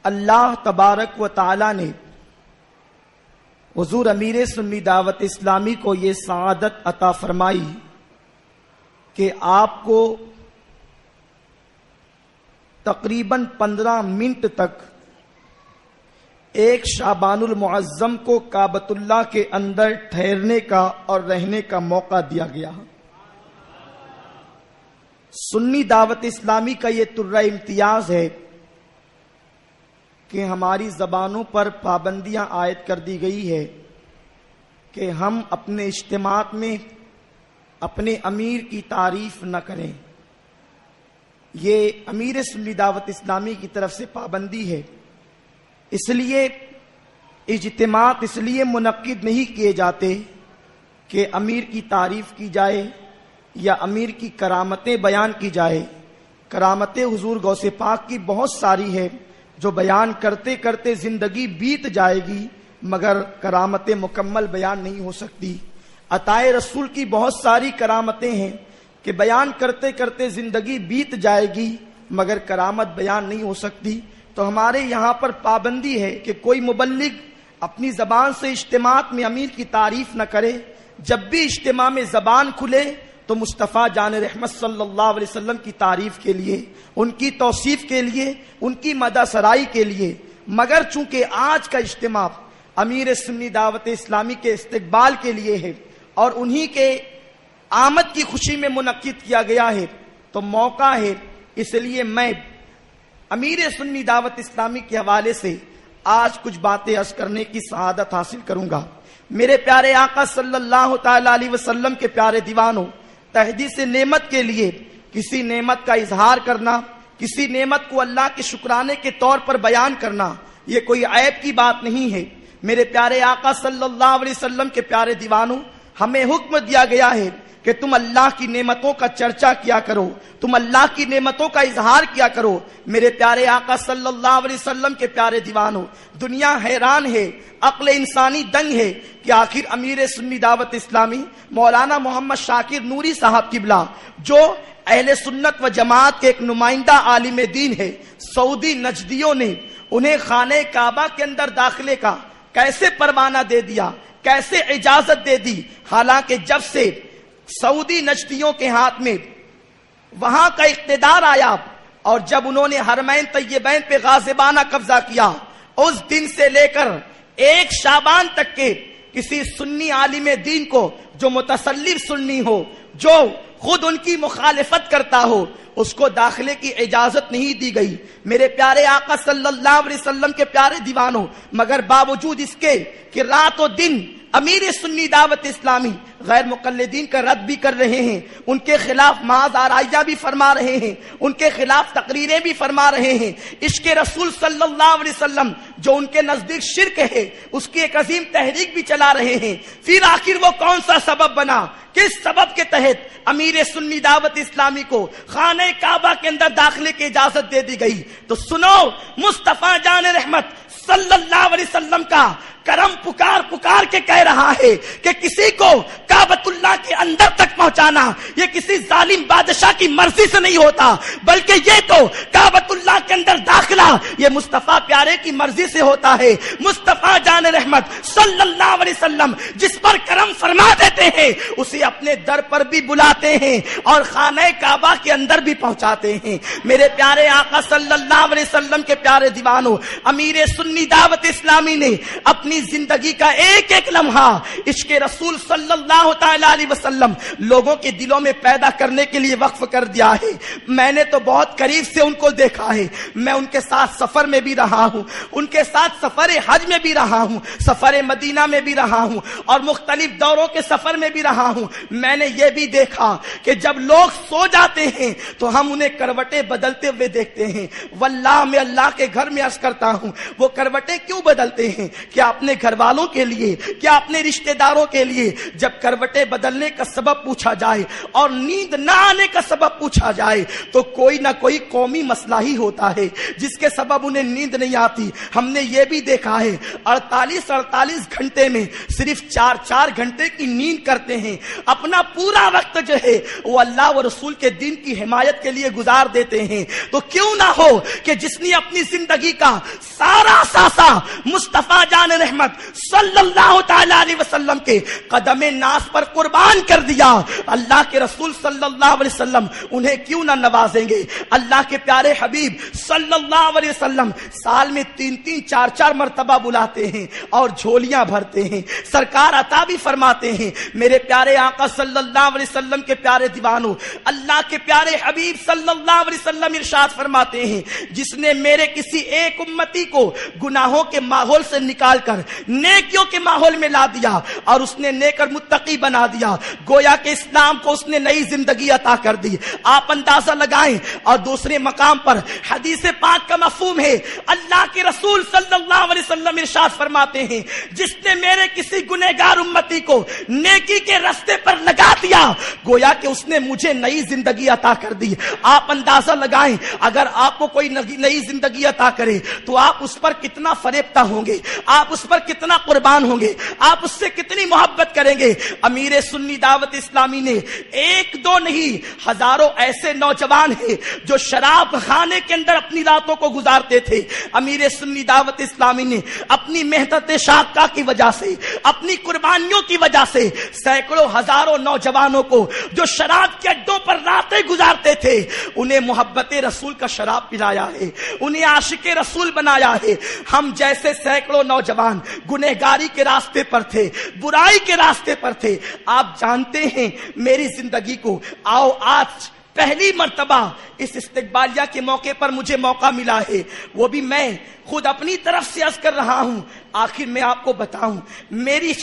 اللہ تبارک و تعالی نے حضور امیر سنی دعوت اسلامی کو یہ سعادت عطا فرمائی کہ آپ کو تقریباً 15 منٹ تک ایک شعبان المعظم کو کعبۃ اللہ کے اندر ٹھہرنے کا اور رہنے کا موقع دیا گیا۔ سنی دعوت اسلامی کا یہ طرہ امتیاز ہے کہ ہماری زبانوں پر پابندیاں عائد کر دی گئی ہے کہ ہم اپنے اجتماعات میں اپنے امیر کی تعریف نہ کریں۔ یہ امیر سنی دعوت اسلامی کی طرف سے پابندی ہے، اس لیے اجتماعات اس لیے منعقد نہیں کیے جاتے کہ امیر کی تعریف کی جائے یا امیر کی کرامتیں بیان کی جائے۔ کرامتیں حضور غوث پاک کی بہت ساری ہے جو بیان کرتے کرتے زندگی بیت جائے گی مگر کرامتیں مکمل بیان نہیں ہو سکتی۔ عطائے رسول کی بہت ساری کرامتیں ہیں کہ بیان کرتے کرتے زندگی بیت جائے گی مگر کرامت بیان نہیں ہو سکتی۔ تو ہمارے یہاں پر پابندی ہے کہ کوئی مبلغ اپنی زبان سے اجتماعات میں امیر کی تعریف نہ کرے۔ جب بھی اجتماع میں زبان کھلے تو مصطفیٰ جان رحمت صلی اللہ علیہ وسلم کی تعریف کے لیے، ان کی توصیف کے لیے، ان کی مدح سرائی کے لیے۔ مگر چونکہ آج کا اجتماع امیر سنی دعوت اسلامی کے استقبال کے لیے ہے اور انہی کے آمد کی خوشی میں منعقد کیا گیا ہے تو موقع ہے، اس لیے میں امیر سنی دعوت اسلامی کے حوالے سے آج کچھ باتیں عرض کرنے کی سعادت حاصل کروں گا۔ میرے پیارے آقا صلی اللہ تعالی علیہ وسلم کے پیارے دیوانوں، تحدیث نعمت کے لیے کسی نعمت کا اظہار کرنا، کسی نعمت کو اللہ کے شکرانے کے طور پر بیان کرنا، یہ کوئی عیب کی بات نہیں ہے۔ میرے پیارے آقا صلی اللہ علیہ وسلم کے پیارے دیوانوں، ہمیں حکم دیا گیا ہے کہ تم اللہ کی نعمتوں کا چرچا کیا کرو، تم اللہ کی نعمتوں کا اظہار کیا کرو۔ میرے پیارے آقا صلی اللہ علیہ وسلم کے پیارے دیوانوں، دنیا حیران ہے، عقل انسانی دنگ ہے کہ آخر امیر سنی دعوت اسلامی مولانا محمد شاکر نوری صاحب قبلہ، جو اہل سنت و جماعت کے ایک نمائندہ عالم دین ہے، سعودی نجدیوں نے انہیں خانہ کعبہ کے اندر داخلے کا کیسے پروانہ دے دیا، کیسے اجازت دے دی، حالانکہ جب سے سعودی نجدیوں کے ہاتھ میں وہاں کا اقتدار آیا اور جب انہوں نے حرمین طیبین پہ غاصبانہ قبضہ کیا، اس دن سے لے کر 1 شعبان تک کے کسی سنی عالم دین کو جو متسلف سنی ہو، جو خود ان کی مخالفت کرتا ہو، اس کو داخلے کی اجازت نہیں دی گئی۔ میرے پیارے آقا صلی اللہ علیہ وسلم کے پیارے دیوانوں، مگر باوجود اس کے کہ رات و دن امیر سنی دعوت اسلامی غیر مقلدین کا رد بھی کر رہے ہیں، ان کے خلاف محض آرائیاں بھی فرما رہے ہیں، ان کے خلاف تقریریں بھی فرما رہے ہیں، عشق رسول صلی اللہ علیہ وسلم جو ان کے نزدیک شرک ہے اس کی ایک عظیم تحریک بھی چلا رہے ہیں، پھر آخر وہ کون سا سبب بنا، کس سبب کے تحت امیر سنی دعوت اسلامی کو خانہ کعبہ کے اندر داخلے کی اجازت دے دی گئی؟ تو سنو، مصطفیٰ جان رحمت صلی اللہ علیہ وسلم کا کرم پکار کے کہہ رہا ہے کہ کسی کو کعبۃ اللہ کے اندر تک پہنچانا یہ کسی ظالم بادشاہ کی مرضی سے نہیں ہوتا، بلکہ یہ تو کعبۃ اللہ کے اندر داخلہ یہ مصطفیٰ پیارے کی مرضی سے ہوتا ہے۔ مصطفیٰ جان رحمت صلی اللہ علیہ وسلم جس پر کرم فرما دیتے ہیں اسے اپنے در پر بھی بلاتے ہیں اور خانہ کعبہ کے اندر بھی پہنچاتے ہیں۔ میرے پیارے آقا صلی اللہ علیہ وسلم کے پیارے دیوانوں، امیر سنی دعوت اسلامی نے اپنی زندگی کا ایک ایک لمحہ عشق رسول صلی اللہ تعالی علیہ وسلم لوگوں کے دلوں میں پیدا کرنے کے لیے وقف کر دیا ہے۔ میں نے تو بہت قریب سے ان کو دیکھا ہے، میں ان کے ساتھ سفر میں بھی رہا ہوں، ان کے ساتھ سفر حج میں بھی رہا ہوں، سفر مدینہ میں بھی رہا ہوں اور مختلف دوروں کے سفر میں بھی رہا ہوں۔ میں نے یہ بھی دیکھا کہ جب لوگ سو جاتے ہیں تو ہم انہیں کروٹیں بدلتے ہوئے دیکھتے ہیں۔ واللہ میں اللہ کے گھر میں عرض کرتا ہوں وہ کروٹیں کیوں بدلتے ہیں؟ کیا اپنے اپنے گھر والوں کے لیے، کیا اپنے رشتہ داروں کے لیے جب کروٹیں بدلنے کا سبب پوچھا جائے اور نیند نہ آنے کا سبب پوچھا جائے تو کوئی نہ کوئی قومی مسئلہ ہی ہوتا ہے جس کے سبب انہیں نیند نہیں آتی۔ ہم نے یہ بھی دیکھا ہے 48 گھنٹے میں صرف 4 گھنٹے کی نیند کرتے ہیں، اپنا پورا وقت جو ہے وہ اللہ و رسول کے دین کی حمایت کے لیے گزار دیتے ہیں۔ تو کیوں نہ ہو کہ جس نے اپنی زندگی کا سارا ساسا مصطفیٰ جان رحمت صلی اللہ تعالی علیہ وسلم کے قدم ناز پر قربان کر دیا، اللہ کے رسول صلی اللہ علیہ وسلم انہیں کیوں نہ نوازیں گے؟ اللہ کے پیارے حبیب صلی اللہ علیہ وسلم سال میں 3 4 مرتبہ بلاتے ہیں اور جھولیاں بھرتے ہیں، سرکار عطا بھی فرماتے ہیں۔ میرے پیارے آقا صلی اللہ علیہ وسلم کے پیارے دیوانوں، اللہ کے پیارے حبیب صلی اللہ علیہ وسلم ارشاد فرماتے ہیں، جس نے میرے کسی ایک امتی کو گناہوں کے ماحول سے نکال کر نیکیوں کے ماحول میں لا دیا اور اس نے نیک اور متقی بنا دیا، گویا کہ اسلام کو اس نے نئی زندگی عطا کر دی۔ آپ اندازہ لگائیں۔ اور دوسرے مقام پر حدیث پاک کا مفہوم ہے، اللہ کے رسول صلی اللہ علیہ وسلم ارشاد فرماتے ہیں، جس نے میرے کسی گنہگار امتی کو نیکی کے راستے پر لگا دیا، گویا کہ اس نے مجھے نئی زندگی عطا کر دی۔ آپ اندازہ لگائیں، اگر آپ کو کوئی نئی زندگی عطا کرے تو آپ اس پر کتنا فریفتہ ہوں گے، آپ اس پر کتنا قربان ہوں گے، آپ اس سے کتنی محبت کریں گے۔ امیر سنی دعوت اسلامی نے 1 2 نہیں، ہزاروں ایسے نوجوان ہیں جو شراب خانے کے اندر اپنی راتوں کو گزارتے تھے۔ امیر سنی دعوت اسلامی نے اپنی محنت شاقہ کی وجہ سے، اپنی قربانیوں کی وجہ سے سینکڑوں ہزاروں نوجوانوں کو جو شراب کے اڈوں پر راتیں گزارتے تھے انہیں محبت رسول کا شراب پلایا ہے، انہیں عاشق رسول بنایا ہے۔ ہم جیسے سینکڑوں نوجوان گنہگاری کے راستے پر تھے، برائی کے راستے پر تھے۔ آپ جانتے ہیں میری زندگی کو آؤ آج پہلی مرتبہ اس استقبالیہ کے موقع پر مجھے موقع ملا ہے، وہ بھی میں خود اپنی طرف سے عرض کر رہا ہوں۔ آخر میں آپ کو بتاؤں میری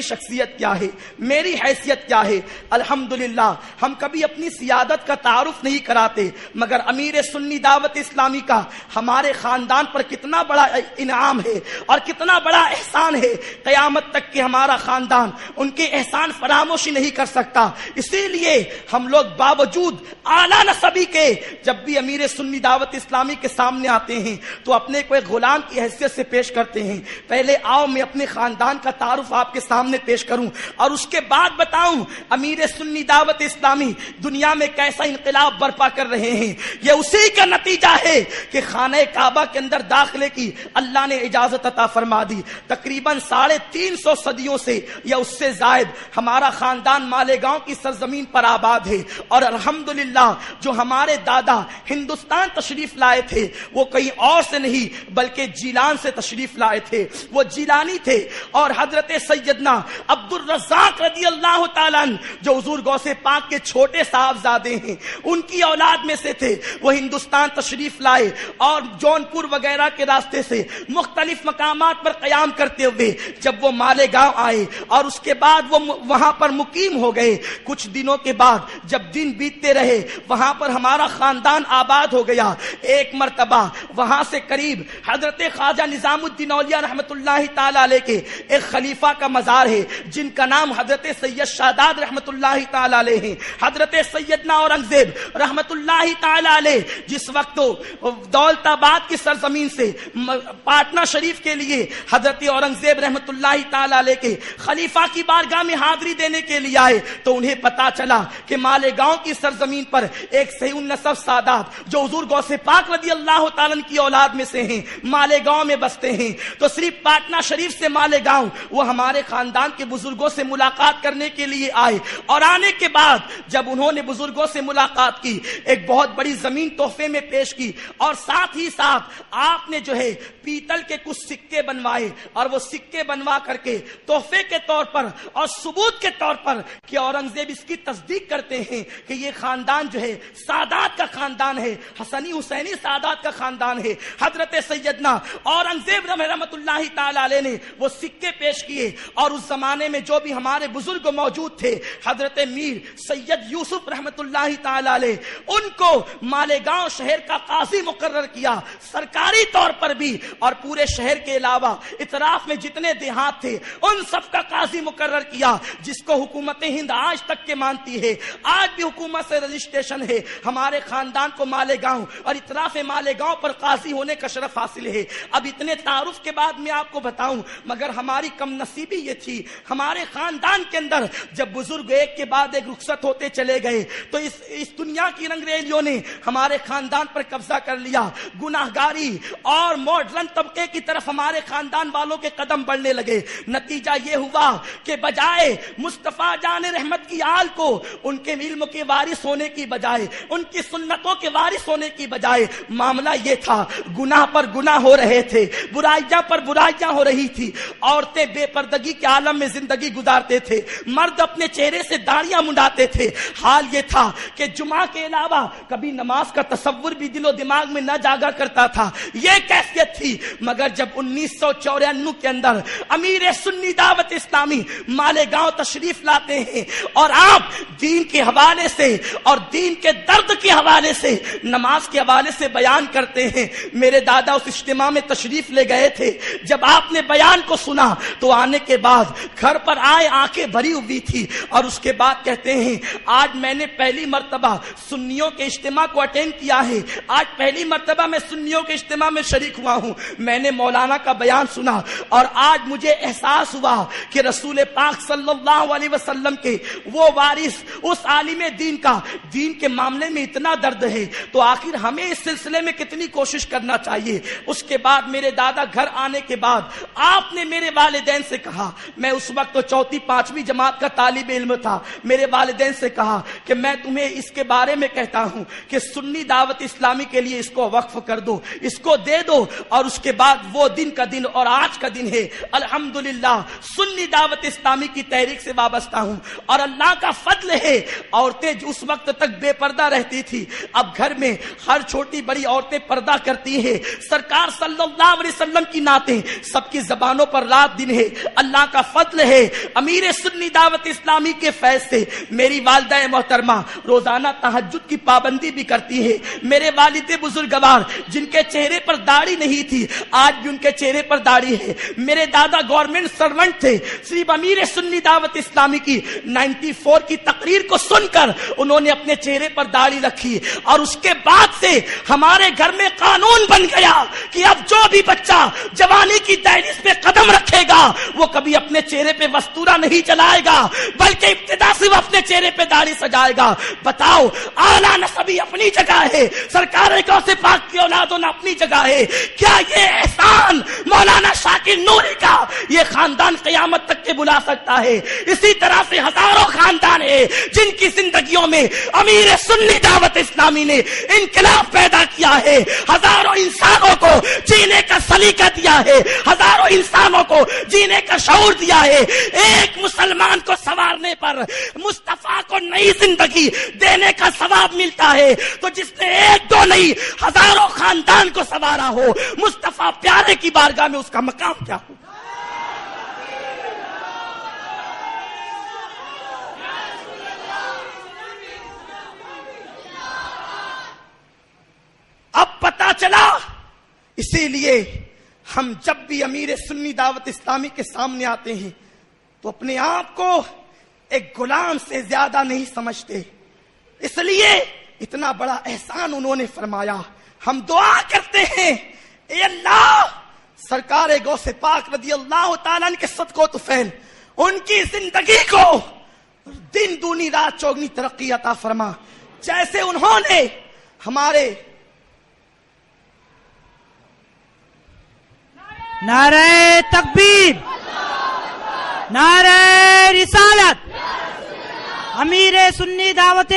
شخصیت کیا ہے، میری حیثیت کیا ہے۔ الحمدللہ ہم کبھی اپنی سیادت کا تعارف نہیں کراتے، مگر امیر سنی دعوت اسلامی کا ہمارے خاندان پر کتنا بڑا انعام ہے اور کتنا بڑا احسان ہے، قیامت تک کہ ہمارا خاندان ان کے احسان فراموشی نہیں کر سکتا۔ اسی لیے ہم لوگ باوجود اعلیٰ نسبی کے جب بھی امیر سنی دعوت اسلامی کے سامنے آتے ہیں تو اپنے کو ایک غلام کی حیثیت سے پیش کرتے ہیں۔ پہلے آؤ میں اپنے خاندان کا تعارف آپ کے سامنے پیش کروں اور اس کے بعد بتاؤں امیر سنی دعوت اسلامی دنیا میں کیسا انقلاب برپا کر رہے ہیں۔ یہ اسی کا نتیجہ ہے کہ خانہ کعبہ کے اندر داخلے کی اللہ نے اجازت عطا فرما دی۔ تقریباً 350 صدیوں سے یا اس سے زائد ہمارا خاندان مالیگاؤں کی سرزمین پر آباد ہے، اور الحمدللہ جو ہمارے دادا ہندوستان تشریف لائے تھے وہ کہیں اور سے نہیں بلکہ جیلان سے تشریف لائے تھے، وہ جیلانی تھے۔ اور حضرت سیدنا عبد الرزاق رضی اللہ تعالیٰ عنہ جو حضور غوث پاک کے چھوٹے صاحبزادے ہیں ان کی اولاد میں سے تھے، وہ ہندوستان تشریف لائے اور جونپور وغیرہ کے راستے سے مختلف مقامات پر قیام کرتے ہوئے جب وہ مالیگاؤں آئے اور اس کے بعد وہ وہاں پر مقیم ہو گئے، کچھ دنوں کے بعد جب دن بیتتے رہے وہاں پر ہمارا خاندان آباد ہو گیا۔ ایک مرتبہ وہاں سے قریب حضرت خواجہ نظام الدین اولیاء رحمت اللہ تعالی علیہ کے ایک خلیفہ کا مزار ہے جن کا نام حضرت سید شاداد رحمت اللہ تعالی علیہ ہے۔ حضرت سیدنا اورنگزیب رحمت اللہ تعالی علیہ جس وقت دولت آباد کی سرزمین سے پٹنہ شریف کے لیے حضرت اورنگزیب رحمت اللہ تعالی علیہ کے خلیفہ کی بارگاہ میں حاضری دینے کے لیے آئے تو انہیں پتا چلا کہ مالیگاؤں کی سرزمین پر ایک صحیح النسب سادات جو حضور غوث پاک رضی اللہ تعالیٰ کی اولاد میں سے ہیں مالیگاؤں میں بستے ہیں۔ تو صرف پٹنہ شریف سے مالیگاؤں وہ ہمارے خاندان کے بزرگوں سے ملاقات کرنے کے لیے آئے، اور آنے کے بعد جب انہوں نے بزرگوں سے ملاقات کی ایک بہت بڑی زمین تحفے میں پیش کی، اور ساتھ ہی ساتھ آپ نے جو ہے پیتل کے کچھ سکے بنوائے، اور وہ سکے بنوا کر کے تحفے کے طور پر اور ثبوت کے طور پر کہ اورنگزیب اس کی تصدیق کرتے ہیں کہ یہ خاندان جو ہے سادات کا خاندان ہے، حسنی حسینی سادات کا خاندان ہے۔ حضرت سیدنا اورنگزیب رحمت اللہ اللہ تعالی علیہ نے وہ سکے پیش کیے، اور اس زمانے میں جو بھی ہمارے بزرگ موجود تھے، حضرت میر سید یوسف رحمت اللہ تعالی علیہ، ان کو مالیگاؤں شہر کا قاضی مقرر کیا سرکاری طور پر بھی، اور پورے شہر کے علاوہ اطراف میں جتنے دیہات تھے ان سب کا قاضی مقرر کیا، جس کو حکومت ہند آج تک کے مانتی ہے۔ آج بھی حکومت سے رجسٹریشن ہے، ہمارے خاندان کو مالیگاؤں اور اطراف مالیگاؤں پر قاضی ہونے کا شرف حاصل ہے۔ اب اتنے تعارف کے بعد میں آپ کو بتاؤں، مگر ہماری کم نصیبی یہ تھی، ہمارے خاندان کے اندر جب بزرگ ایک کے بعد ایک رخصت ہوتے چلے گئے تو اس دنیا کی رنگریلیوں نے ہمارے خاندان پر قبضہ کر لیا، گناہگاری اور ماڈرن طبقے کی طرف ہمارے خاندان والوں کے قدم بڑھنے لگے۔ نتیجہ یہ ہوا کہ بجائے مصطفیٰ جان رحمت کی آل کو ان کے علم کے وارث ہونے کی بجائے، ان کی سنتوں کے وارث ہونے کی بجائے، معاملہ یہ تھا گناہ پر گناہ ہو رہے تھے، برائیاں پر برائیاں ہو رہی تھی، عورتیں بے پردگی کے عالم میں زندگی گزارتے تھے، مرد اپنے چہرے سے داڑیاں منڈاتے تھے۔ حال یہ تھا کہ جمعہ کے علاوہ کبھی نماز کا تصور بھی دل و دماغ میں نہ جاگا کرتا تھا، یہ کیفیت تھی۔ مگر جب 1994 کے اندر امیر سنی دعوت اسلامی مالیگاؤں تشریف لاتے ہیں اور آپ دین کے حوالے سے اور دین کے درد کے حوالے سے، نماز کے حوالے سے بیان کرتے ہیں، میرے دادا اس اجتماع میں تشریف لے گئے تھے، جب آپ نے بیان کو سنا تو آنے کے بعد گھر پر آئے آنکھیں بھری ہوئی تھی، اور اس کے بعد کہتے ہیں آج میں نے پہلی مرتبہ سنیوں کے اجتماع کو اٹینڈ کیا ہے، آج پہلی مرتبہ میں سنیوں کے اجتماع میں شریک ہوا ہوں، میں نے مولانا کا بیان سنا اور آج مجھے احساس ہوا کہ رسول پاک صلی اللہ علیہ وسلم کے وہ وارث، اس عالم دین کا دین کے معاملے میں اتنا درد ہے، تو آخر ہمیں اس سلسلے میں کتنی کوشش کرنا چاہیے۔ اس کے بعد میرے دادا گھر آنے کے بعد آپ نے میرے والدین سے کہا، میں اس وقت تو 4 5ویں جماعت کا طالب علم تھا، میرے والدین سے کہا کہ میں تمہیں اس کے بارے میں کہتا ہوں کہ سنی دعوت اسلامی کے لیے اس کو وقف کر دو، اس کو دے دو، اور اس کے بعد وہ دن کا دن اور آج کا دن ہے الحمدللہ سنی دعوت اسلامی کی تحریک سے وابستہ ہوں، اور اللہ کا فضل ہے عورتیں جو اس وقت تک بے پردہ رہتی تھی اب گھر میں ہر چھوٹی بڑی عورتیں پردہ کرتی ہیں، سرکار صلی اللہ علیہ وسلم کی نعتیں سب کی زبانوں پر رات دن ہے، اللہ کا فضل ہے۔ امیر سنی دعوت اسلامی کے فیض سے میری والدہ محترمہ روزانہ تہجد کی پابندی بھی کرتی ہے، میرے والد بزرگوار جن کے چہرے پر داڑھی نہیں تھی آج بھی ان کے چہرے پر داڑھی ہے، میرے دادا گورنمنٹ سرونٹ تھے، صرف امیر سنی دعوت اسلامی کی 94 کی تقریر کو سن کر انہوں نے اپنے چہرے پر داڑھی رکھی، اور اس کے بعد سے ہمارے گھر میں قانون بن گیا کہ اب جو بھی بچہ جوانی کی دہلیز پہ قدم رکھے گا وہ کبھی اپنے چہرے پہ وستورا نہیں چلائے گا بلکہ ابتدا سے وہ اپنے چہرے پہ داڑھی سجائے گا۔ بتاؤ، اعلیٰ نسبی اپنی جگہ ہے، سرکار غوث پاک کی اولادوں نے اپنی جگہ ہے، کیا یہ احسان مولانا شاکر نوری کا یہ خاندان قیامت تک کے بلا سکتا ہے؟ اسی طرح سے ہزاروں خاندان ہیں جن کی زندگیوں میں امیر سنی دعوت اسلامی نے انقلاب پیدا کیا ہے، ہزاروں انسانوں کو جینے کا سلیقہ دیا ہے، ہزاروں انسانوں کو جینے کا شعور دیا ہے۔ ایک مسلمان کو سنوارنے پر مصطفیٰ کو نئی زندگی دینے کا ثواب ملتا ہے، تو جس نے ایک دو نہیں ہزاروں خاندان کو سنوارا ہو مصطفیٰ پیارے کی بارگاہ میں اس کا مقام کیا ہو؟ اب پتا چلا، اسی لیے ہم جب بھی امیر سنی دعوت اسلامی کے سامنے آتے ہیں تو اپنے آپ کو ایک غلام سے زیادہ نہیں سمجھتے، اس لیے اتنا بڑا احسان انہوں نے فرمایا۔ ہم دعا کرتے ہیں اے اللہ سرکار غوث پاک رضی اللہ تعالیٰ عنہ کے صدقہ و طفیل ان کی زندگی کو دن دونی رات چوگنی ترقی عطا فرما، جیسے انہوں نے ہمارے نعرہ تکبیر، نعرہ رسالت، امیر سنی دعوت